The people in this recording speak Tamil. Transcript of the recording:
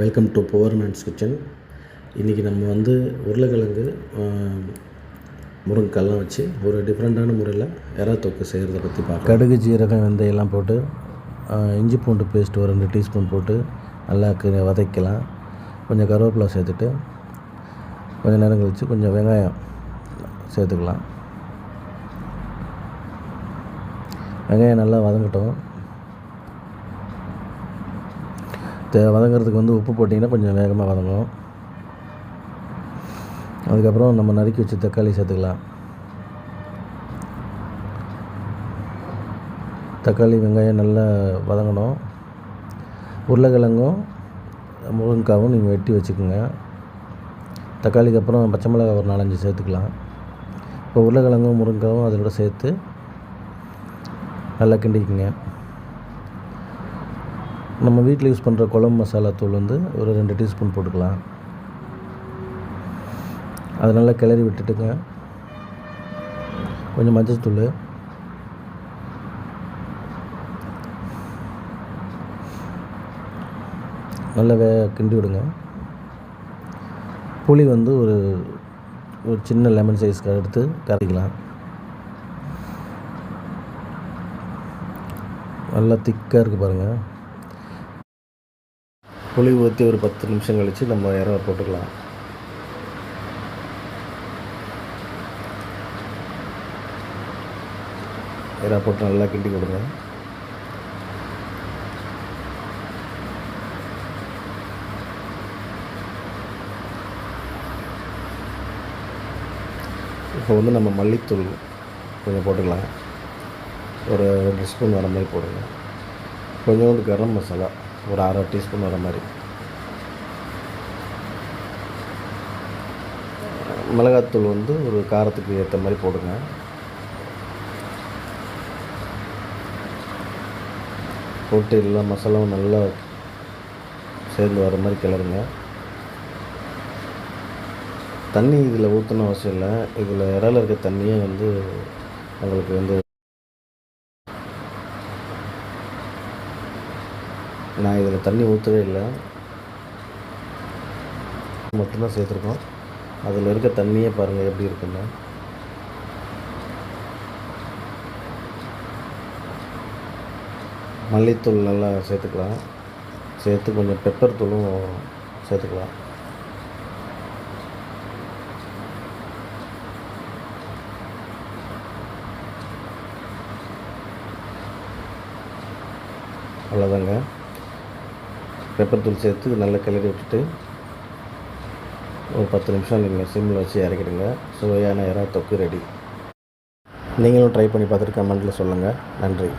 Welcome to புவர்மேன்ஸ் kitchen. இன்றைக்கி நம்ம வந்து உருளைக்கிழங்கு முருங்கைக்காய்லாம் வச்சு ஒரு டிஃப்ரெண்ட்டான முறையில் எறா தொக்கு செய்கிறத பற்றி பார்க்கலாம். கடுகு, ஜீரகம், வெந்தயம்லாம் போட்டு இஞ்சி பூண்டு பேஸ்ட் ஒரு 2 டீஸ்பூன் போட்டு நல்லா வதக்கலாம். கொஞ்சம் கருவேப்பிலை சேர்த்துட்டு கொஞ்சம் நேரம் கழித்து கொஞ்சம் வெங்காயம் சேர்த்துக்கலாம். வெங்காயம் நல்லா வதங்கட்டும். வதங்கிறதுக்கு வந்து உப்பு போட்டிங்கன்னா கொஞ்சம் வேகமாக வதங்கும். அதுக்கப்புறம் நம்ம நறுக்கி வச்சு தக்காளி சேர்த்துக்கலாம். தக்காளி வெங்காயம் நல்லா வதங்கணும். உருளைக்கிழங்கும் முருங்கைக்காவும் நீங்கள் வெட்டி வச்சுக்கோங்க. தக்காளிக்கு அப்புறம் பச்சை மிளகாய் ஒரு 4-5 சேர்த்துக்கலாம். இப்போ உருளைக்கிழங்கும் முருங்கைக்காவும் அதோட சேர்த்து நல்லா கிண்டிக்குங்க. நம்ம வீட்டில் யூஸ் பண்ணுற குழம்பு மசாலா தூள் வந்து ஒரு 2 டீஸ்பூன் போட்டுக்கலாம். அதை நல்லா கிளறி விட்டுட்டுங்க. கொஞ்சம் மஞ்சள் தூள், நல்லா கிண்டி விடுங்க. புளி வந்து ஒரு சின்ன லெமன் சைஸ்க்கு எடுத்து கரைக்கலாம். நல்லா திக்காக இருக்குது பாருங்கள். புளி ஊற்றி ஒரு 10 நிமிஷம் கழித்து நம்ம இறா போட்டுக்கலாம். இறா போட்டு நல்லா கிண்டி கொடுங்க. இப்போ வந்து நம்ம மல்லித்தூள் கொஞ்சம் போட்டுக்கலாம். ஒரு 2 ஸ்பூன் வர மாதிரி போடுங்க. கொஞ்சோண்டு கரம் மசாலா ஒரு 1/2 டீஸ்பூன் வர மாதிரி. மிளகாத்தூள் வந்து ஒரு காரத்துக்கு ஏற்ற மாதிரி போடுங்க. போட்டு எல்லா மசாலாவும் நல்லா சேர்ந்து வர மாதிரி கிளறுங்க. தண்ணி இதில் ஊற்றணும் அவசியம் இல்லை. இதில் இறால இருக்க தண்ணியே வந்து உங்களுக்கு வந்து நான் இதில் தண்ணி ஊற்றவே இல்லை, மட்டும்தான் சேர்த்துருக்கோம். அதில் இருக்க தண்ணியே பாருங்கள் எப்படி இருக்குன்னு. மல்லித்தூள் நல்லா சேர்த்துக்கலாம். சேர்த்து கொஞ்சம் பெப்பர் தூளும் சேர்த்துக்கலாம். அவ்வளோதாங்க. பெப்பர் தூள் சேர்த்து நல்லா கிளறி விட்டுட்டு ஒரு 10 நிமிஷம் நீங்கள் சிம்மில் வச்சு இறக்கிடுங்க. சுவையான இறா தொக்கு ரெடி. நீங்களும் ட்ரை பண்ணி பார்த்துட்டு கமெண்ட்டில் சொல்லுங்கள். நன்றி.